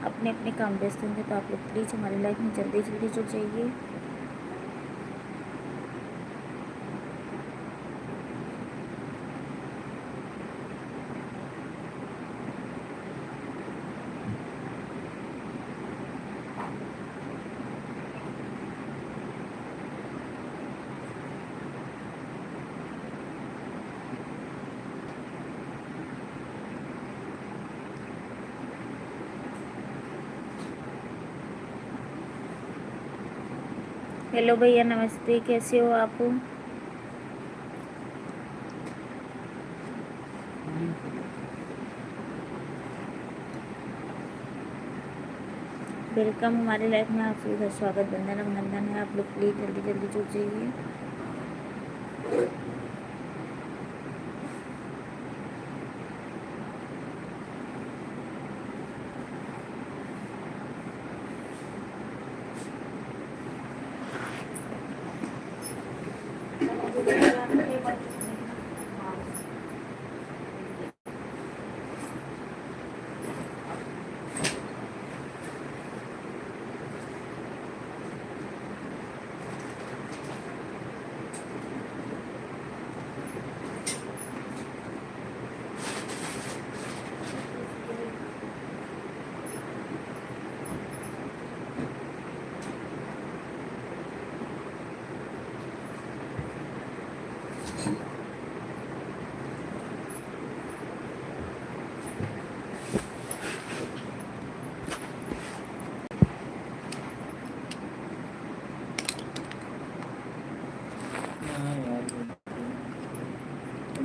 अपने अपने काम व्यस्त होंगे, तो आप लोग प्लीज़ हमारी लाइफ में जल्दी जल्दी जुड़ जाइए। हेलो भैया, नमस्ते, कैसे हो आप? वेलकम हमारी लाइफ में, आप सभी का स्वागत, वंदन अभिनंदन है। आप लोग प्लीज़ जल्दी जल्दी जुड़ जाइए।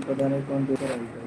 पता नहीं कौन दूसरा है।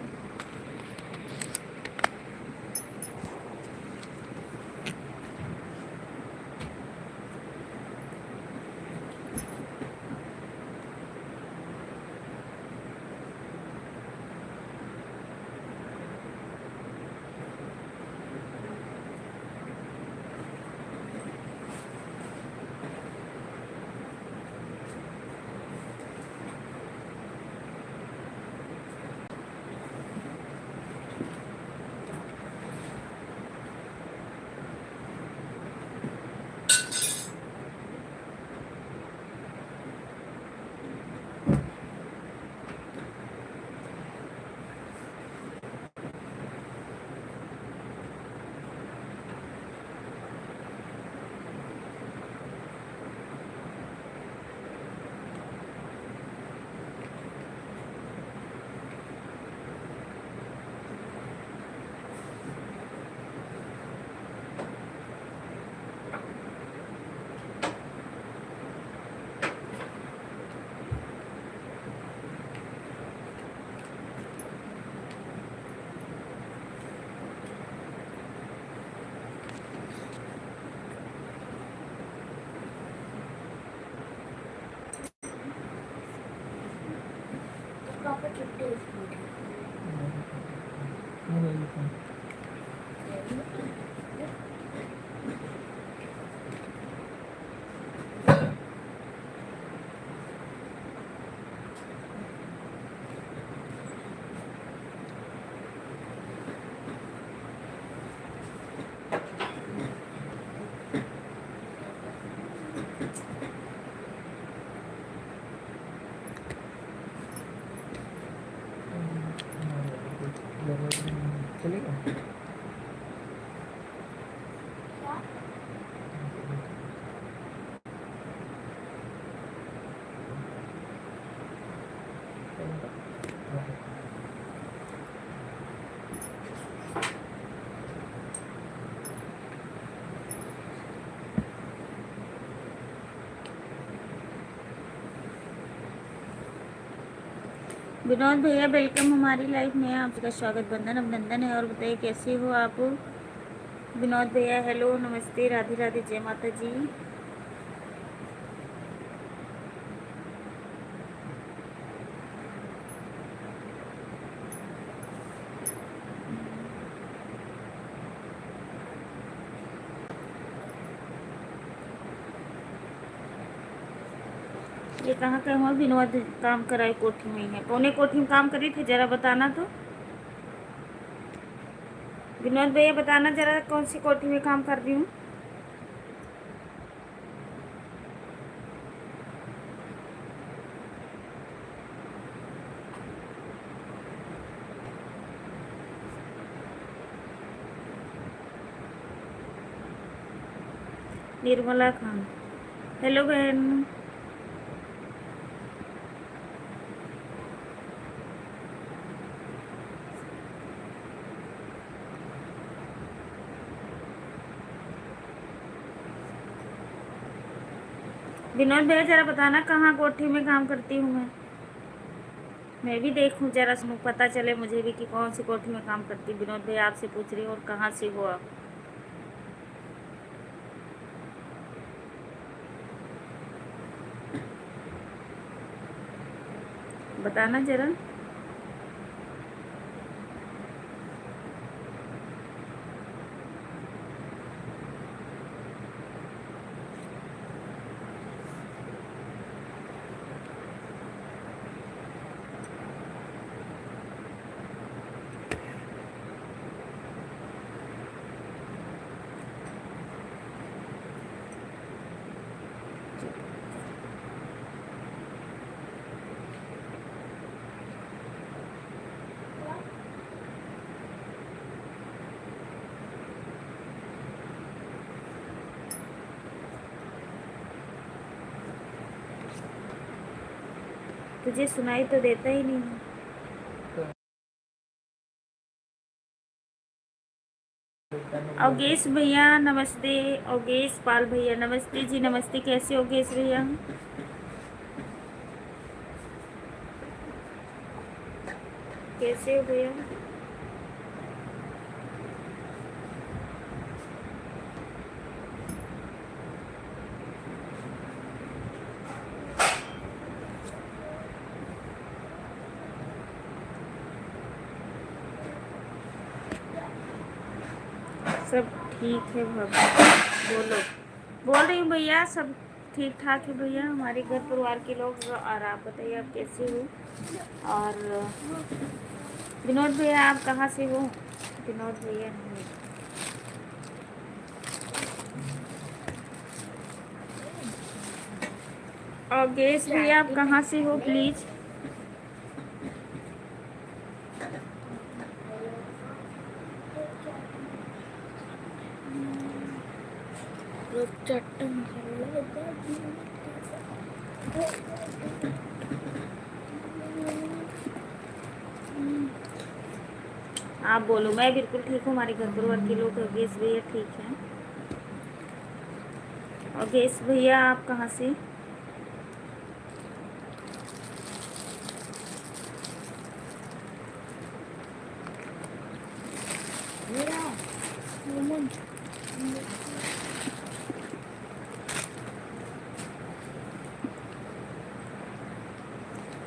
चलेगा। विनोद भैया, वेलकम हमारी लाइफ में, आप सबका स्वागत, वंदन अभिनंदन है। और बताइए कैसे हो आप? विनोद भैया हेलो, नमस्ते, राधे राधे, जय माता जी। ये कहाँ का हुआ विनोद? काम कराए कोठी में ही है, कौने कोठी में काम करी थे, जरा बताना तो। विनोद भैया बताना जरा कौन सी कोठी में काम कर रही हूँ। निर्मला खान, हेलो बहन। विनोद भैया जरा बताना कहाँ कोठी में काम करती हूँ मैं भी देखूँ जरा, सुनूँ, पता चले मुझे भी कि कौन सी कोठी में काम करती हूँ। विनोद भैया आपसे पूछ रही हूँ और कहाँ से हो आप। बताना जरा। तुझे सुनाई तो देता ही नहीं है। अवगेश भैया नमस्ते। अवगेश पाल भैया नमस्ते जी, नमस्ते। कैसे हो अवगेश भैया? कैसे हो भैया? सब ठीक है भाभी। बोलो। बोल रही हूँ भैया सब ठीक ठाक है भैया, हमारे घर परिवार के लोग। और आप बताइए आप कैसे हो? और विनोद भैया आप कहाँ से हो? विनोद भैया नहीं। और गेस भैया आप कहाँ से हो प्लीज? आप बोलो। मैं बिल्कुल ठीक हूँ, हमारे घर परिवार के लोग। गेस भैया ठीक है। और गेस भैया आप कहाँ से?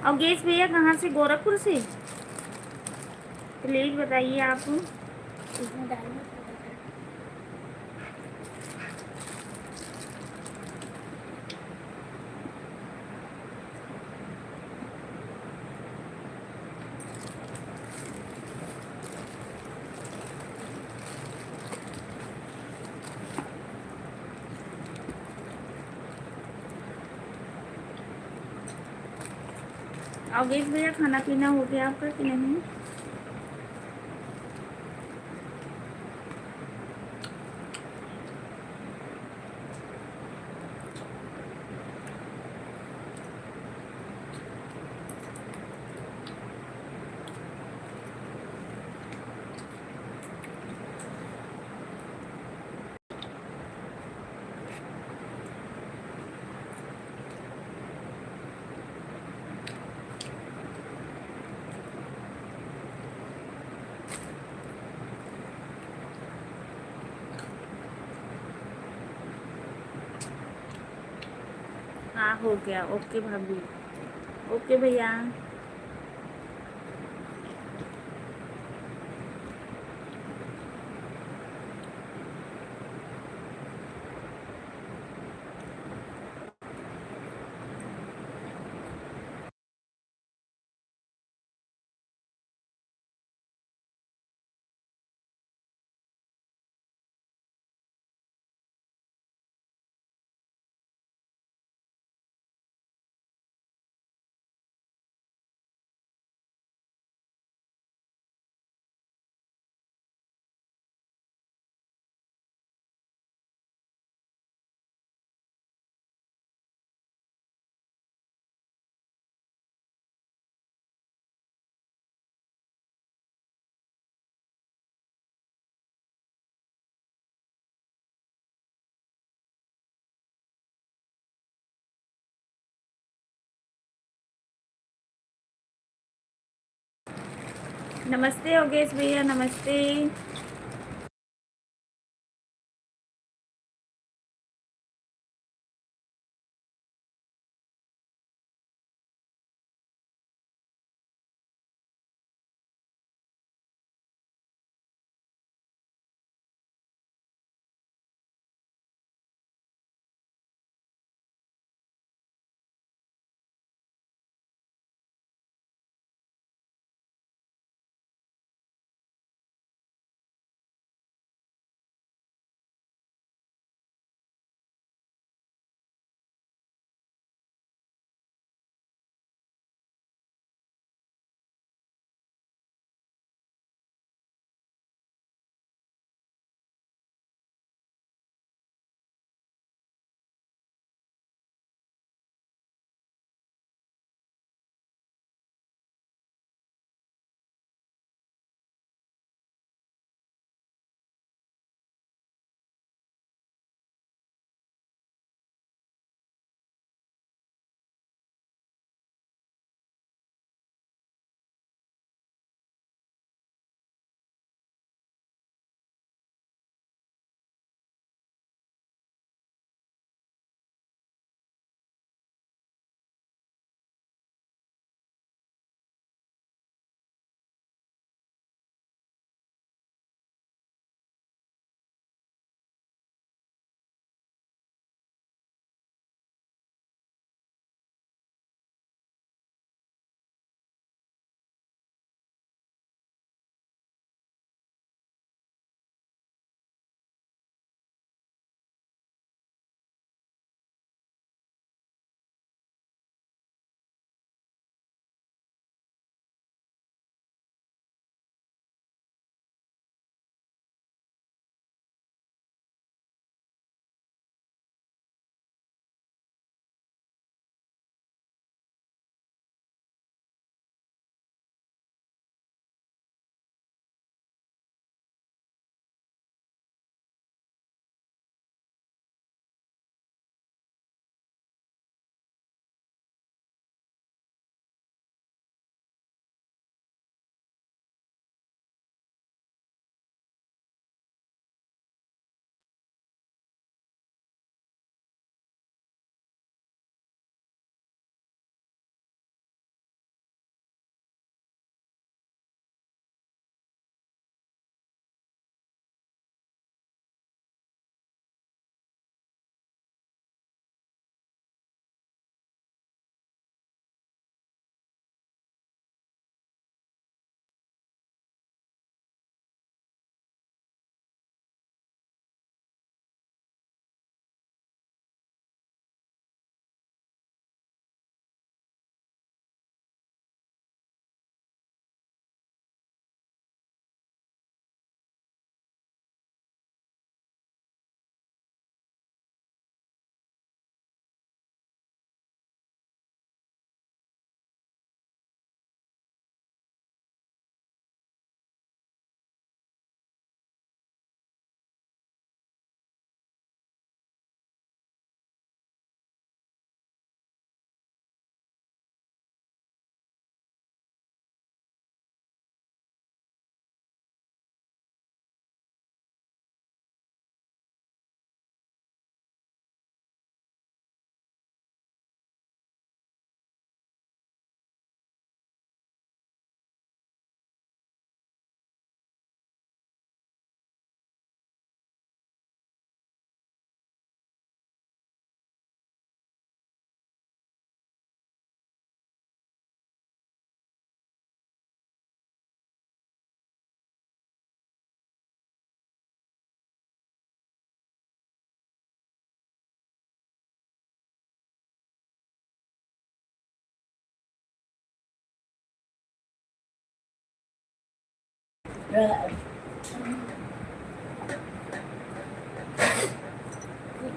और गेस भैया कहाँ से? गोरखपुर से? प्लीज बताइए आप। अवगेश भैया खाना पीना हो गया आपका कि नहीं? हाँ हो गया। ओके भाभी। ओके भैया। नमस्ते योगेश भैया, नमस्ते।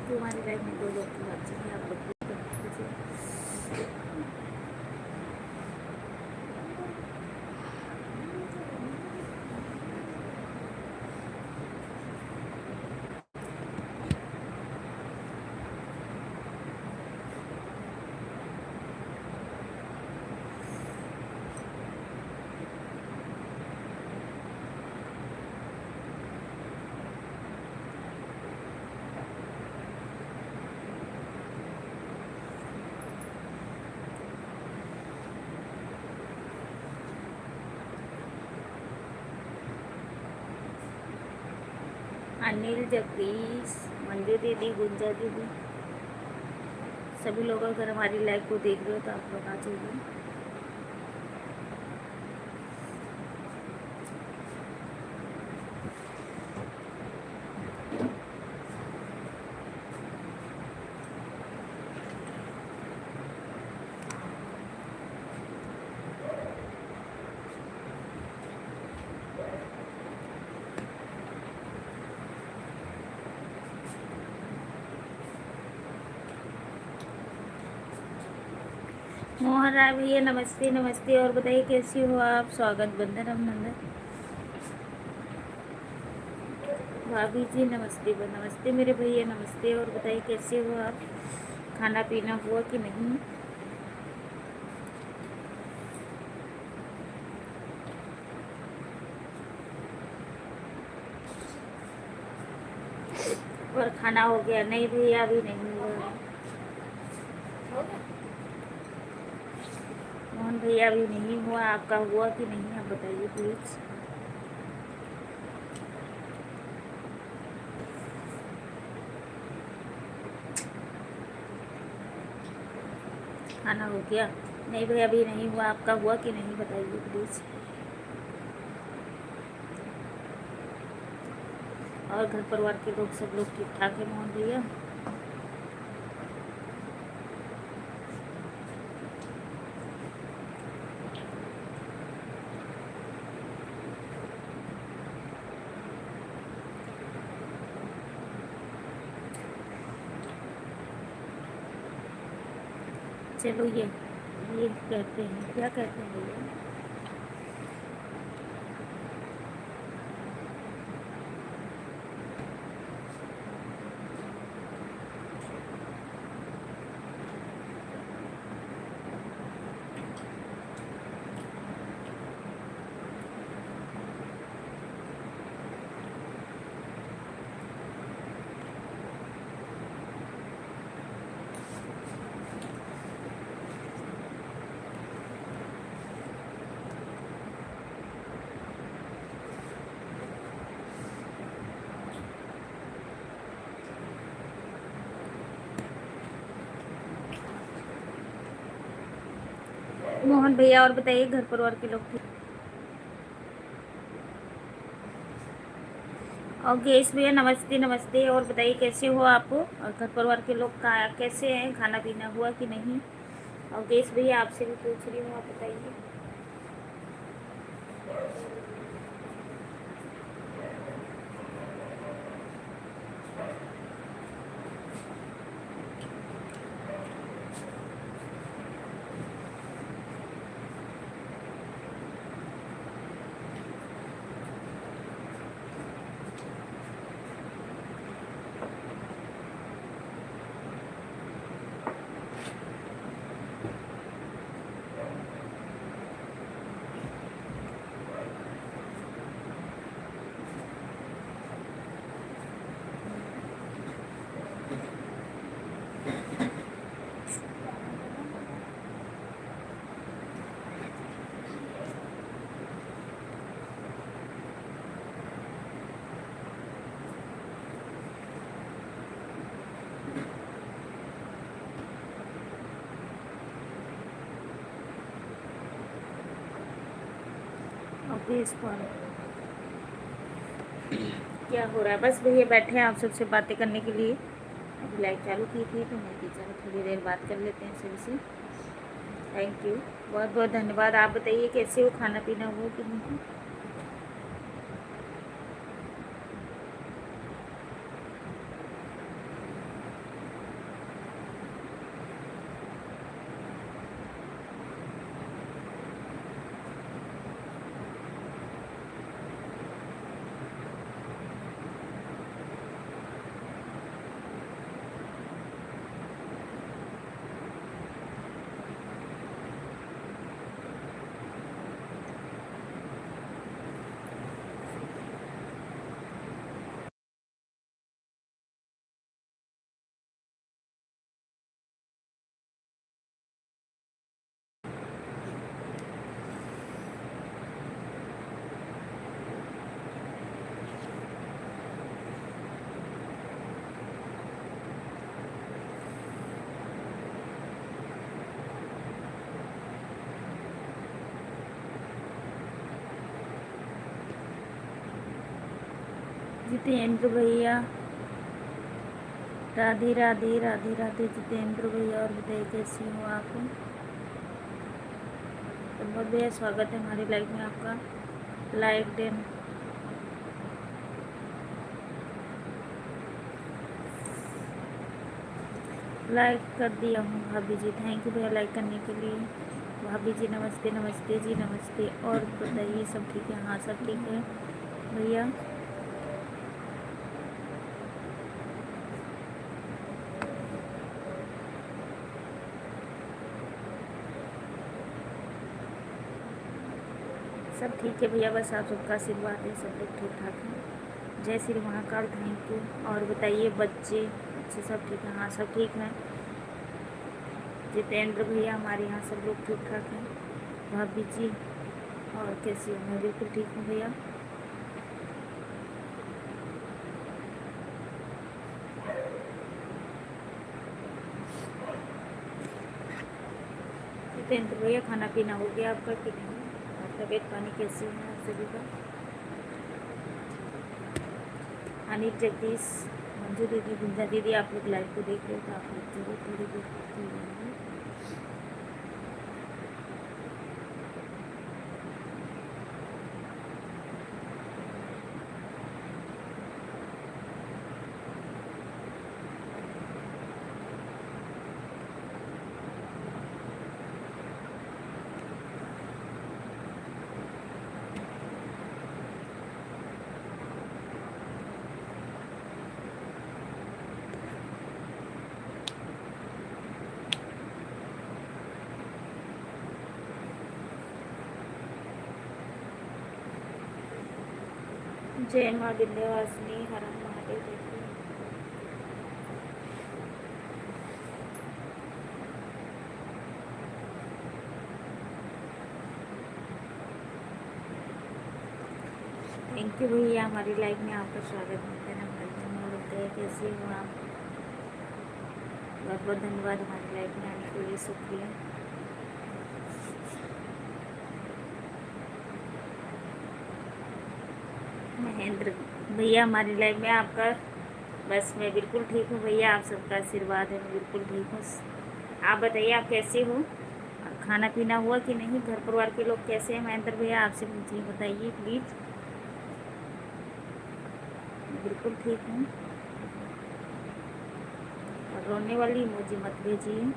तुम्हारी लाइफ में दो लोग की बात चाहिए, आप लोग अनिल, जगदीश, मंजू दीदी, गुंजा दीदी, सभी लोग अगर हमारी लाइव को देख रहे हो तो आप लोग आ जाइए। मोहन राय भैया नमस्ते नमस्ते, और बताइए कैसी हो आप। स्वागत, बंदन अभिनंदन। भाभी जी नमस्ते, नमस्ते मेरे भैया, नमस्ते, और बताइए कैसे हो आप। खाना पीना हुआ कि नहीं। और खाना हो गया। नहीं भैया अभी नहीं हुआ। मोहन भैया अभी नहीं हुआ, आपका हुआ कि नहीं आप बताइए प्लीज। खाना हो गया। नहीं भैया अभी नहीं हुआ, आपका हुआ कि नहीं बताइए प्लीज। और घर परिवार के लोग सब लोग ठीक ठाक है मोहन भैया। चलो ये कहते हैं, क्या कहते हैं भैया। मोहन भैया और बताइए घर परिवार के लोग ठीक। और गेस भैया नमस्ते नमस्ते, और बताइए कैसे हो आप। और घर परिवार के लोग का कैसे हैं, खाना पीना हुआ कि नहीं। और गेस भैया आपसे भी पूछ रही हूँ, आप बताइए। ओके इस पर क्या हो रहा है। बस भैया बैठे हैं आप सबसे बातें करने के लिए। अभी लाइव चालू की थी तो मैं चलो थोड़ी देर बात कर लेते हैं सबसे। थैंक यू, बहुत बहुत धन्यवाद। आप बताइए कैसे हो, खाना पीना हुआ कि नहीं। जितेंद्र भैया, राधे राधे राधे राधे जितेंद्र भैया। और बताइए कैसी हो आप? तो बहुत भैया स्वागत है हमारी लाइफ में आपका। लाइक देन लाइक कर दिया हूँ भाभी जी, थैंक यू भैया लाइक करने के लिए। भाभी जी नमस्ते, नमस्ते जी नमस्ते। और बताइए सब ठीक है? हाँ सब ठीक है भैया। सब ठीक है भैया, बस आप सबका आशीर्वाद है, सब लोग ठीक ठाक हैं। जय श्री महाकाल, थैंक यू। और बताइए बच्चे बच्चे सब ठीक हैं? हाँ सब ठीक हैं जितेंद्र भैया, हमारे यहाँ सब लोग ठीक ठाक हैं। भाभी जी और कैसी हो? मैं बिल्कुल ठीक हूँ भैया। जितेंद्र भैया खाना पीना हो गया आपका कि नहीं? और तबीयत पानी कैसी है आप सभी का? अनिल जगदीश, मंजू दीदी, गुंजा दीदी, आप लोग लाइव को देख रहे हो तो आप लोग जरूर थोड़ी देर फ्री रहेंगे। जय माँ विंध्यवासिनी, हर हर महादेव। देखिए थैंक यू भैया, हमारी लाइफ में आपका स्वागत है ना भाई। और बताइए कैसे हो आप? बहुत बहुत धन्यवाद हमारी लाइफ में आने के लिए, शुक्रिया। महेंद्र भैया, हमारी लाइफ में आपका, बस मैं बिल्कुल ठीक हूँ भैया, आप सबका आशीर्वाद है, मैं बिल्कुल ठीक हूँ। आप बताइए आप कैसे हो? और खाना पीना हुआ कि नहीं? घर परिवार के लोग कैसे हैं? महेंद्र भैया आपसे मुझे बताइए प्लीज़। मैं बिल्कुल ठीक हूँ। और रोने वाली मुझे मत भेजिए।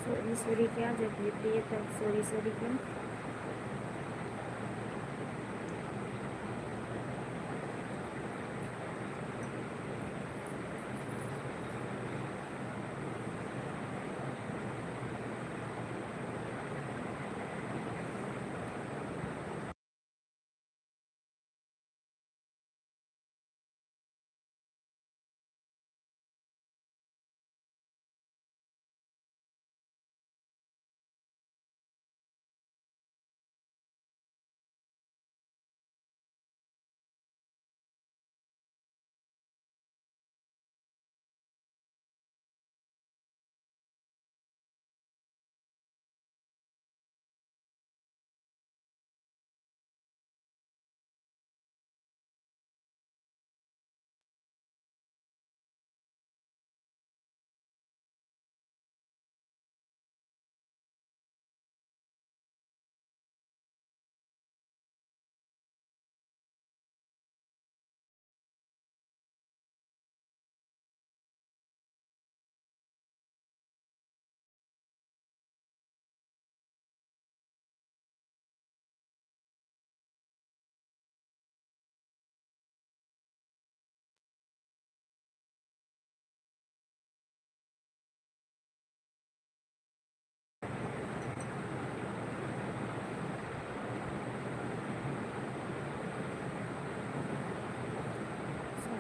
सॉरी सॉरी क्या? जब लेती है तब सॉरी सॉरी क्यों?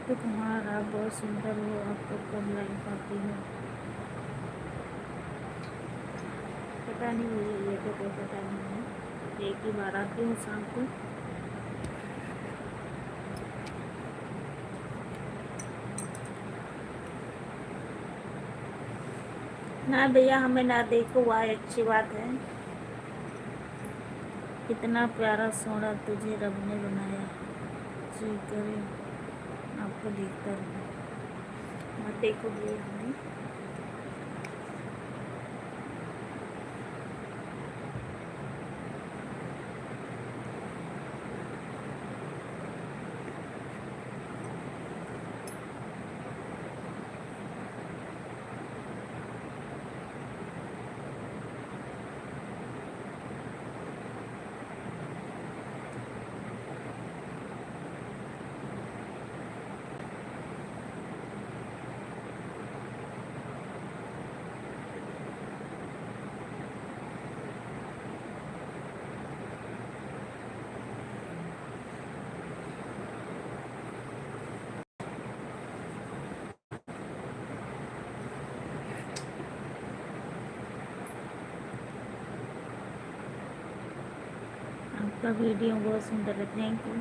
तो कुमार आप बहुत सुंदर हो, आपको कब लाइन पाती हो? पता नहीं मुझे, ये तो कोई पता नहीं है। एक ही बार आती हूँ शाम को। ना भैया, हमें ना देखो वह अच्छी बात है। इतना प्यारा सोना तुझे रब ने बनाया, जी करे आपको देखता रहूं। मत देखो भैया हमें। आपका वीडियो बहुत सुंदर है, थैंक यू।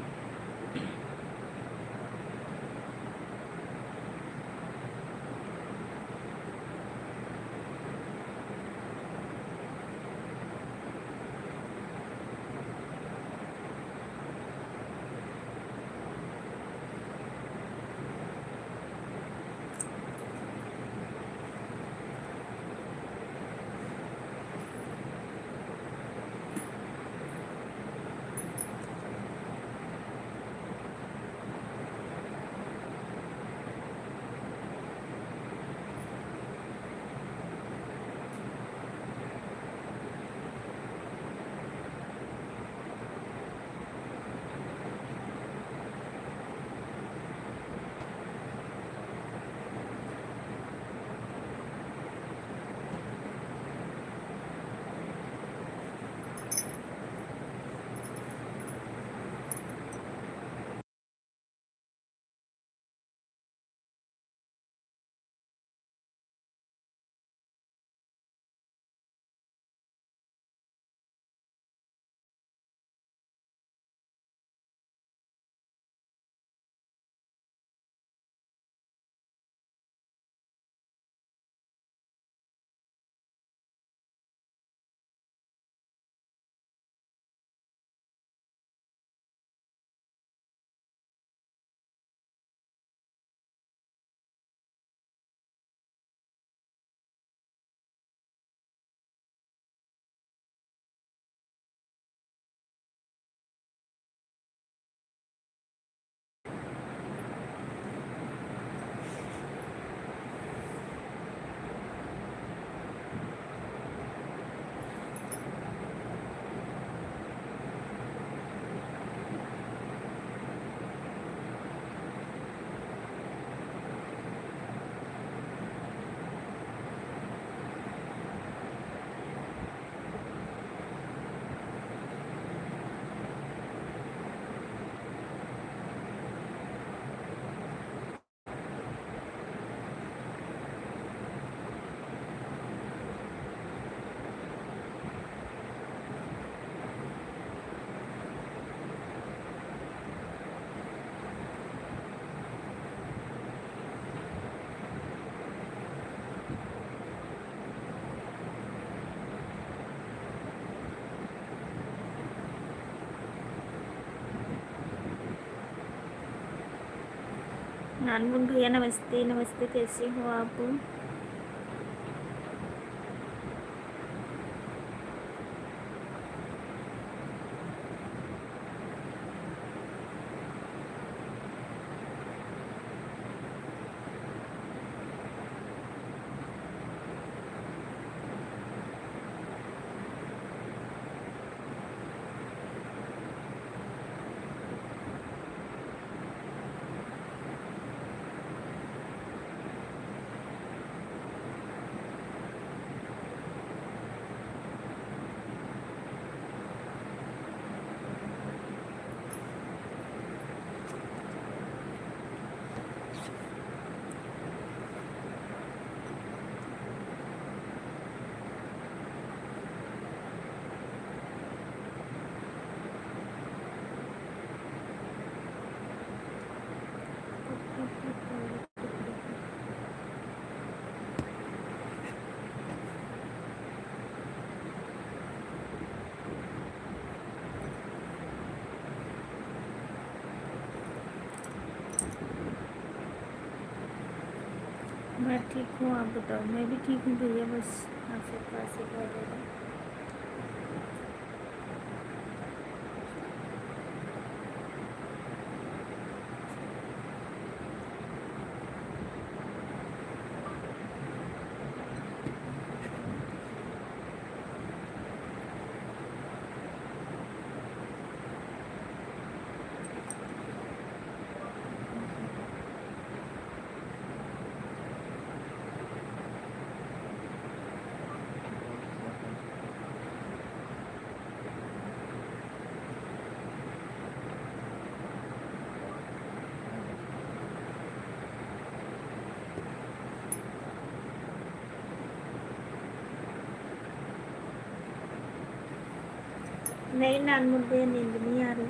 नानमुन भैया नमस्ते, नमस्ते, कैसे हो आप? मैं ठीक हूँ, आप बताओ। मैं भी ठीक हूँ भैया, बस आपसे पास ही कर रहा। नहीं नानमुन भैया, नींद नहीं आ रही।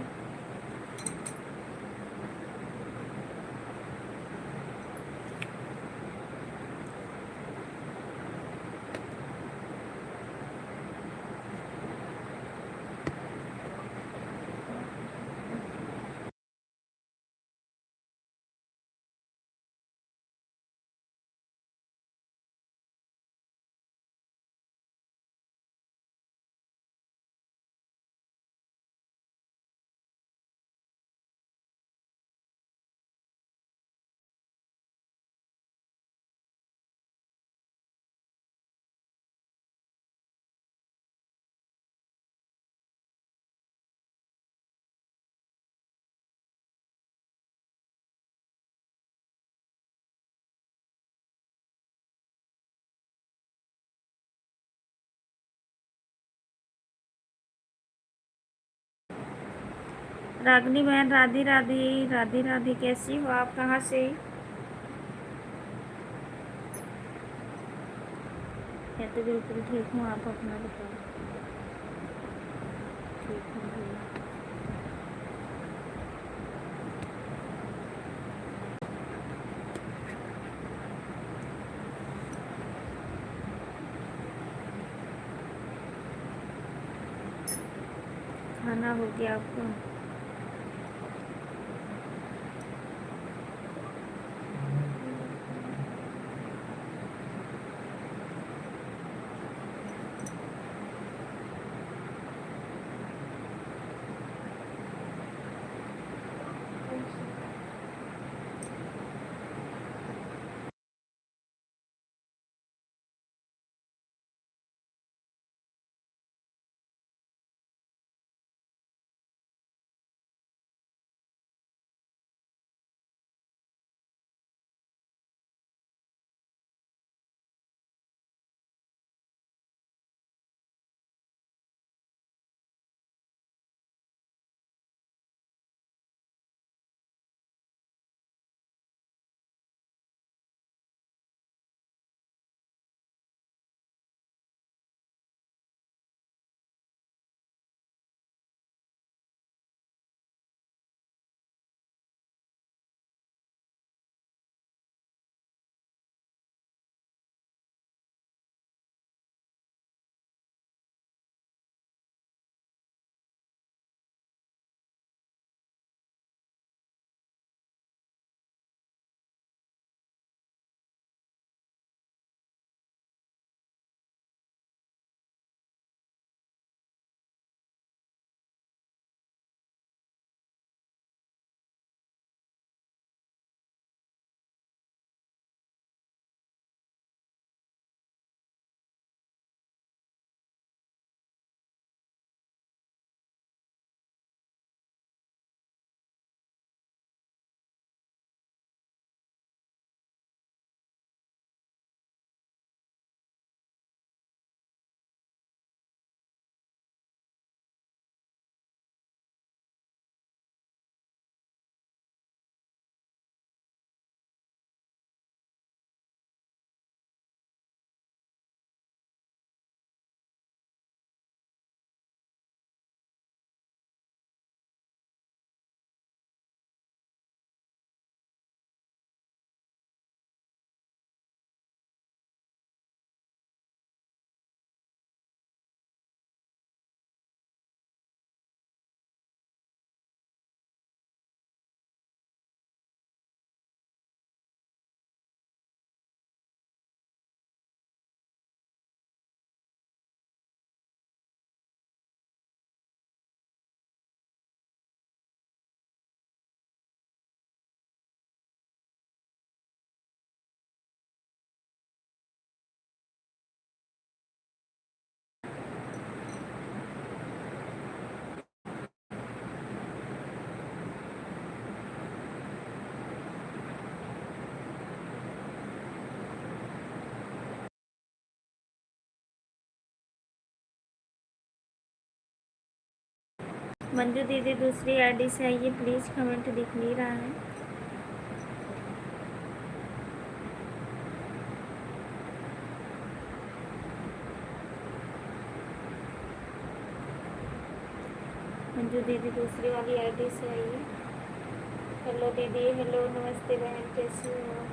रागनी बहन, राधे राधे। राधे राधे, कैसी हो आप? कहाँ से? मैं तो बिल्कुल ठीक हूँ, आप अपना बताओ। ठीक हूँ भैया। खाना हो गया आपका? मंजू दीदी दूसरी आईडी से आइए प्लीज़, कमेंट दिख नहीं रहा है। मंजू दीदी दूसरी वाली आईडी से आइए। हेलो दीदी, हेलो, नमस्ते बहन, कैसी हो?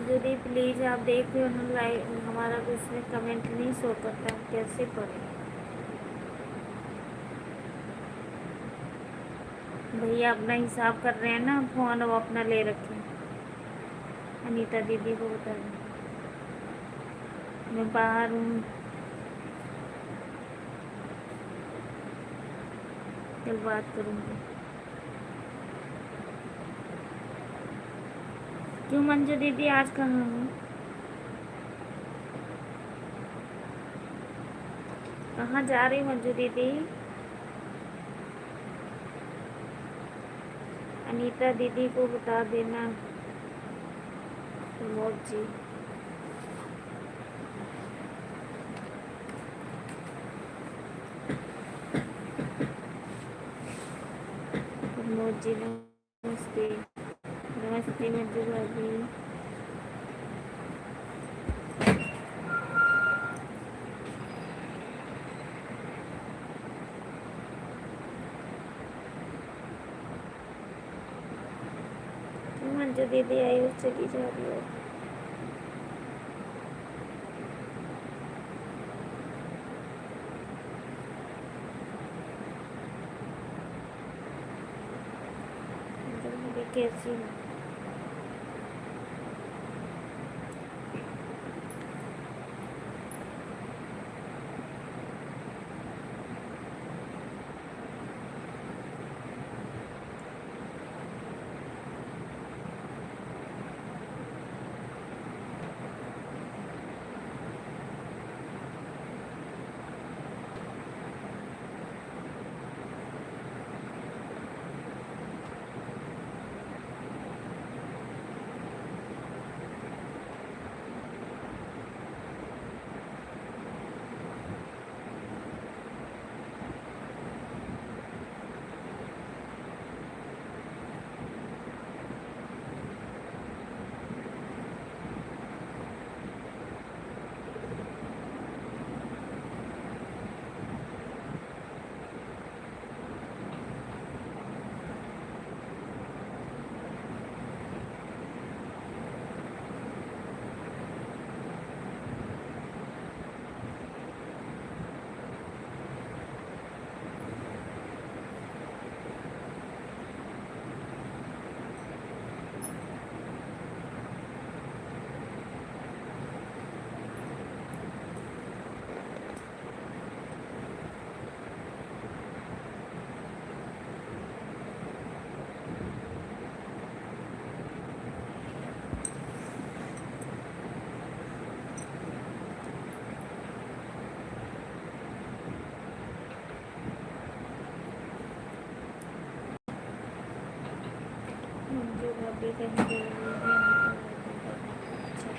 यदि प्लीज़ आप देख रहे हो लाइव, हमारा तो इसमें कमेंट नहीं शो करता, कैसे पढ़े? भैया अपना हिसाब कर रहे हैं ना, फ़ोन वो अपना ले रखे। अनीता दीदी को बता दें मैं बाहर हूँ, कल बात करूँगी। क्यों मंजू दीदी आज कहाँ हो? कहाँ जा रही मंजू दीदी? अनीता दीदी को बता देना। प्रमोद जी, प्रमोद जी नमस्ते। नमस्ते मंजू भाभी। मंजू दीदी आई और चली जा रही हो। कैसी हूँ? मंजू भाभी कहीं गई हुई है, अच्छा।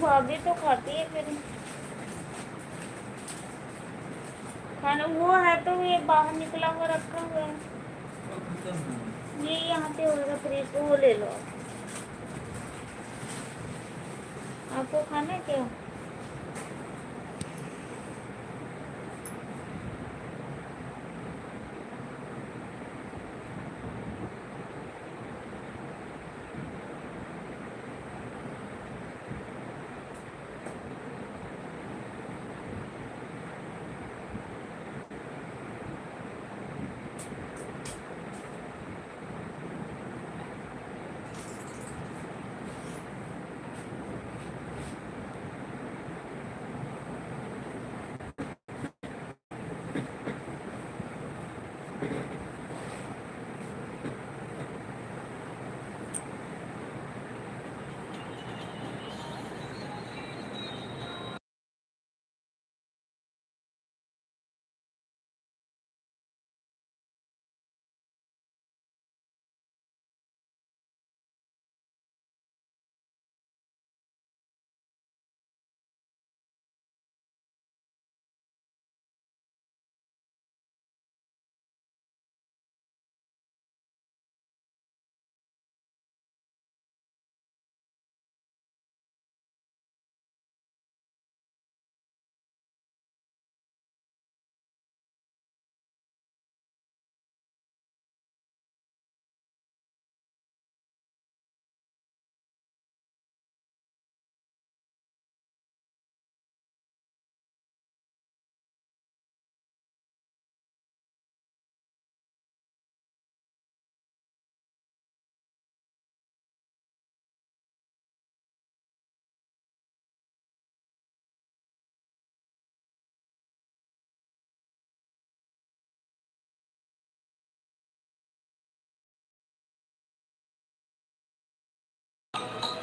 भाभी तो खाती है फिर खाना। वो है तो ये बाहर निकला हुआ रखा हुआ है, ये यहाँ पे होगा फ्रिज पे, वो ले लो। आपको खाना है क्या?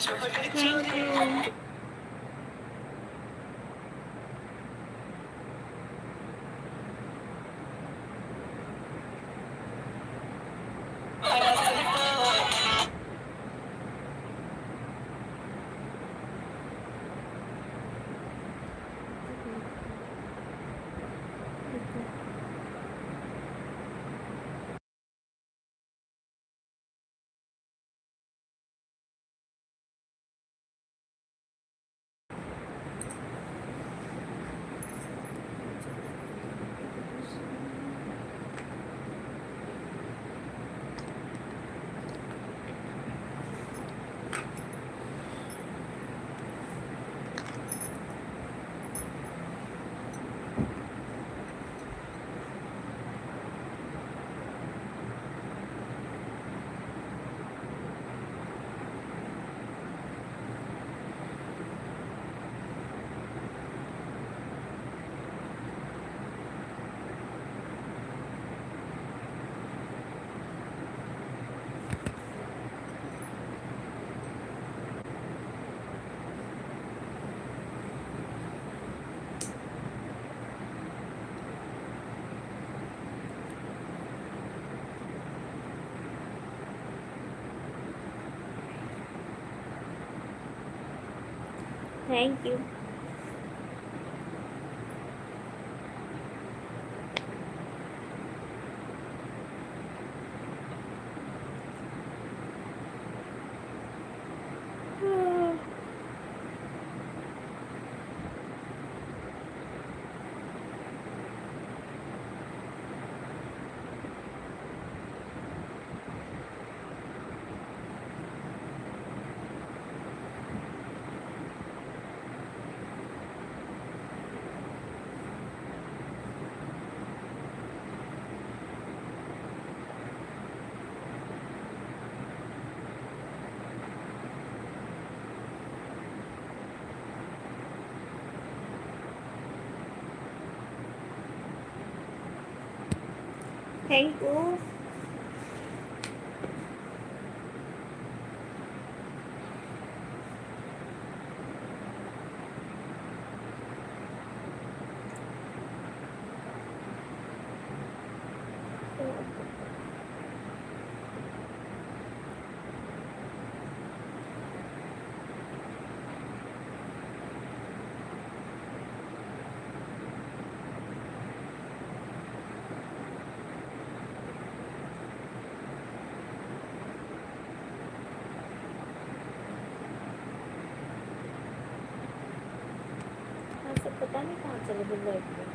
Thank you. Thank you. Thank you. पता नहीं कहाँ चले गए बैठ के।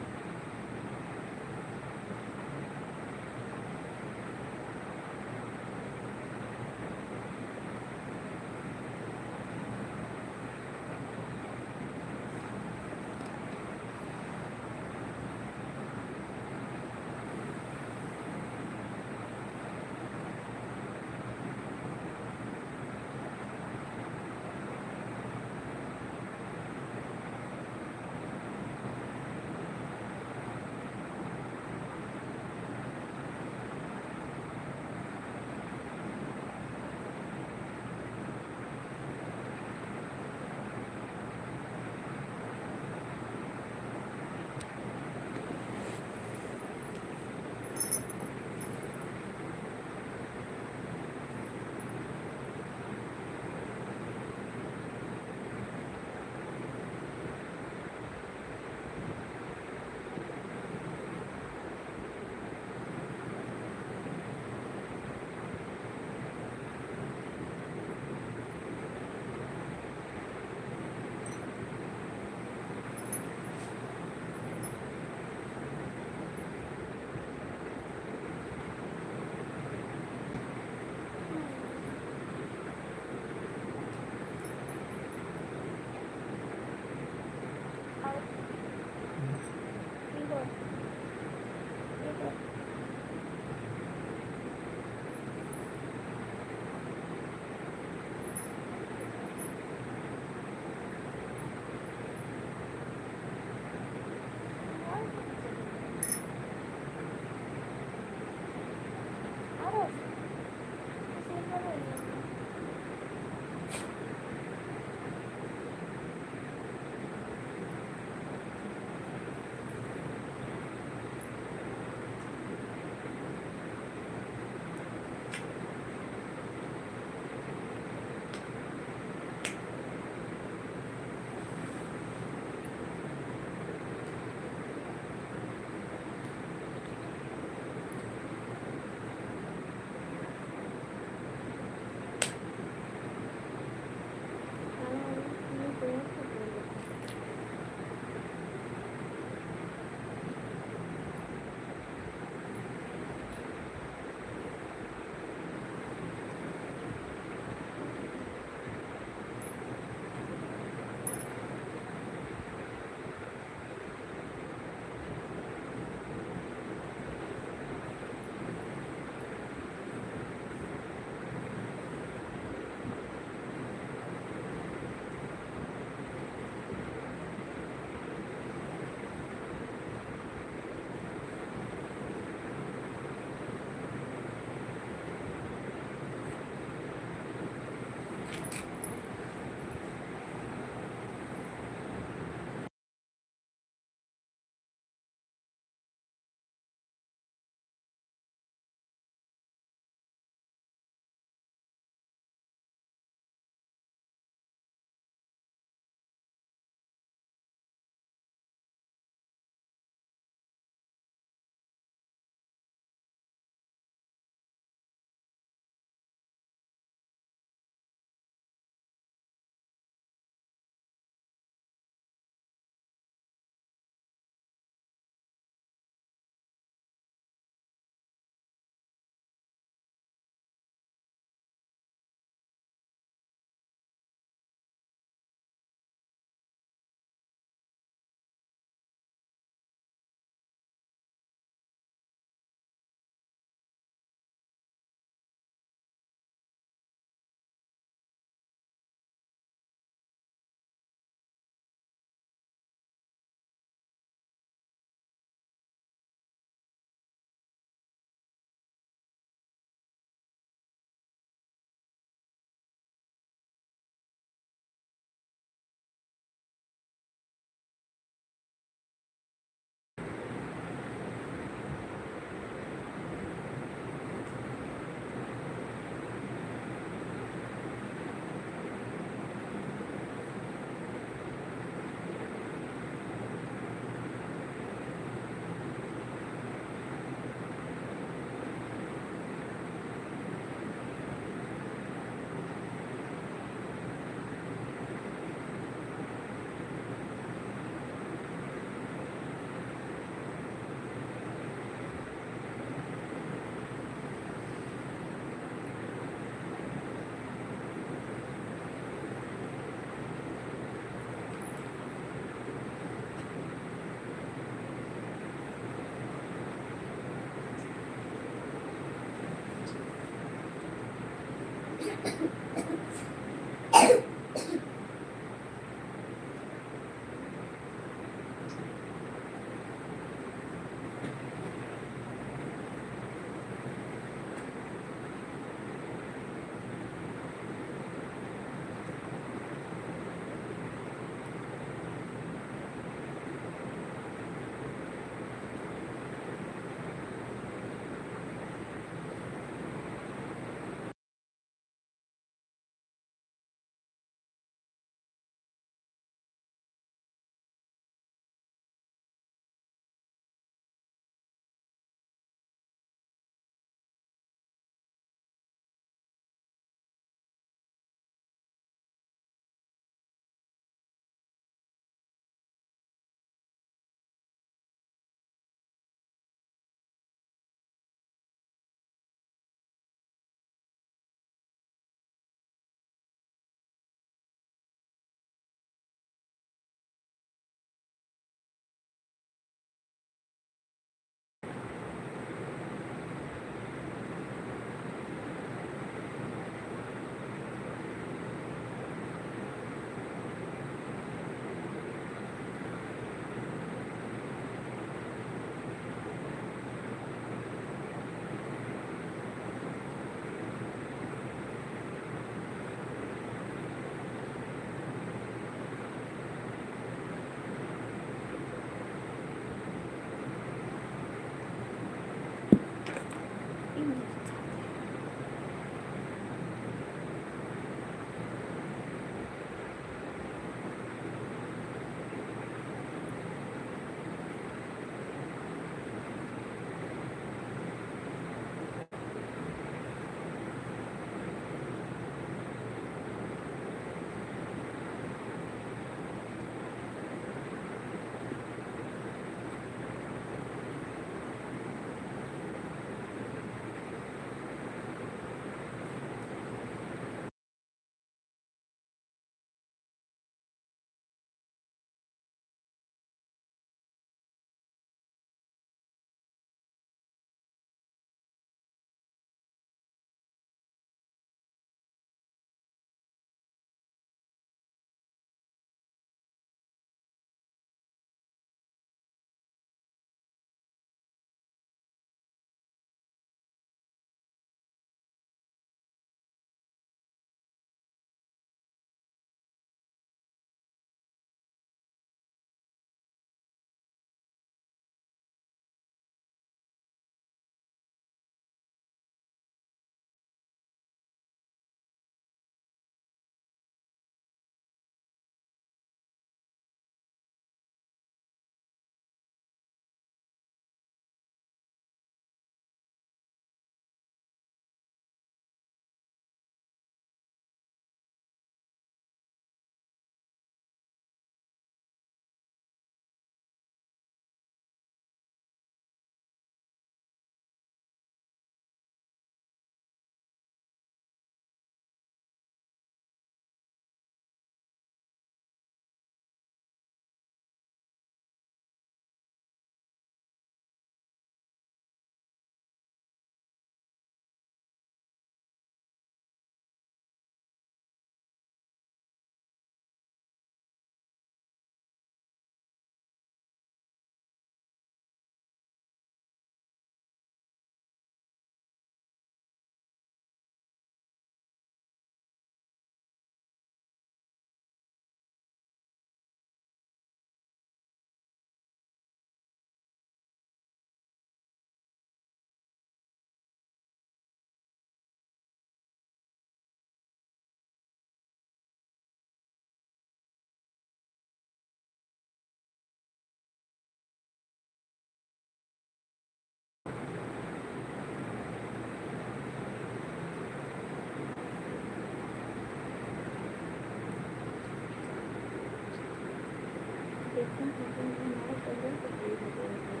देखते हैं कैसे हमारा कलर तो सही हो जाएगा।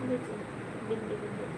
देखिए बिंदी बिंदी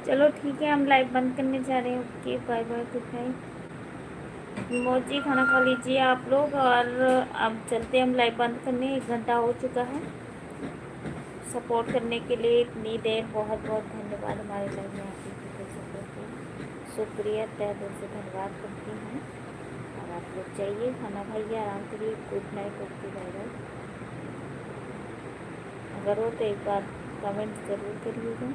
चलो ठीक है, हम लाइव बंद करने जा रहे हैं। Okay bye bye, good night. मोजी खाना खा लीजिए आप लोग, और अब चलते हैं हम लाइव बंद करने। 1 घंटा हो चुका है। सपोर्ट करने के लिए इतनी देर बहुत बहुत धन्यवाद। हमारे लाइव में आके सपोर्ट किया, शुक्रिया, तहे दिल से धन्यवाद करती हूँ। और आप लोग जाइए, खाना खाइए, आराम करिए। Good night, okay bye bye. अगर हो तो एक बार कमेंट ज़रूर करिएगा।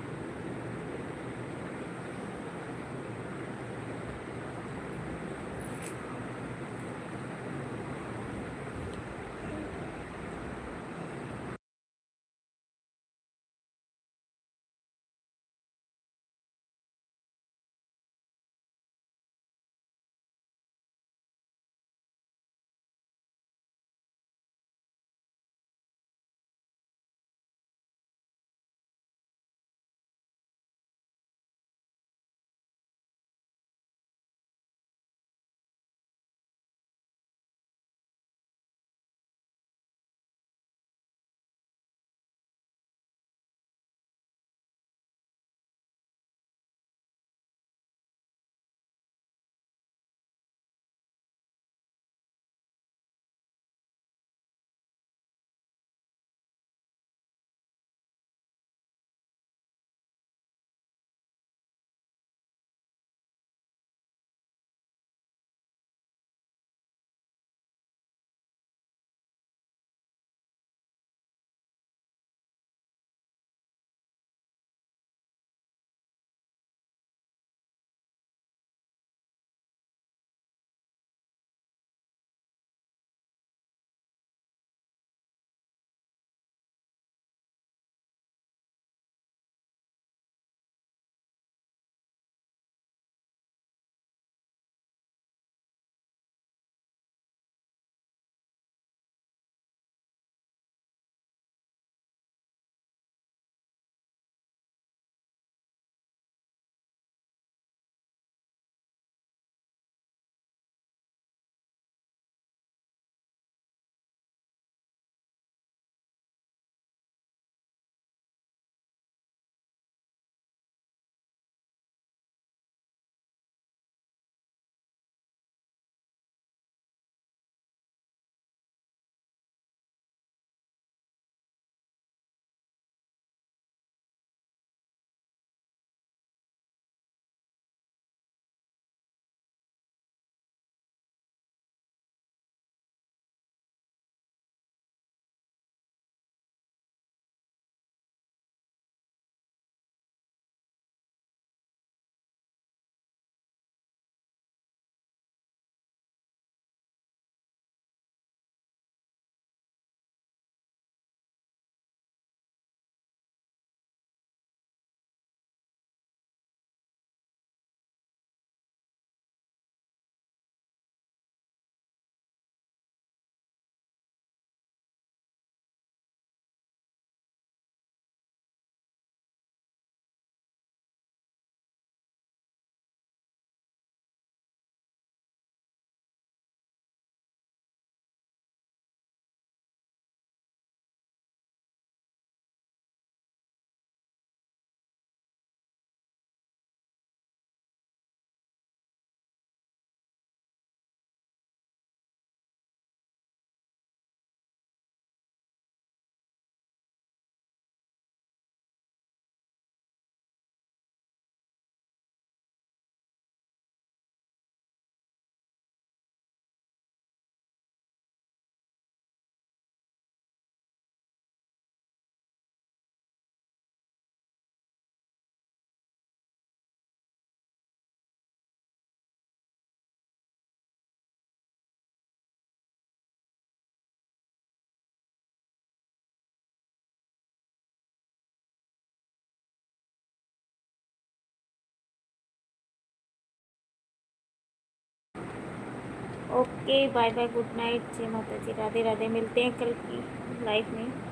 Okay bye bye, good night, जय माता जी, राधे राधे, मिलते हैं कल की लाइफ में।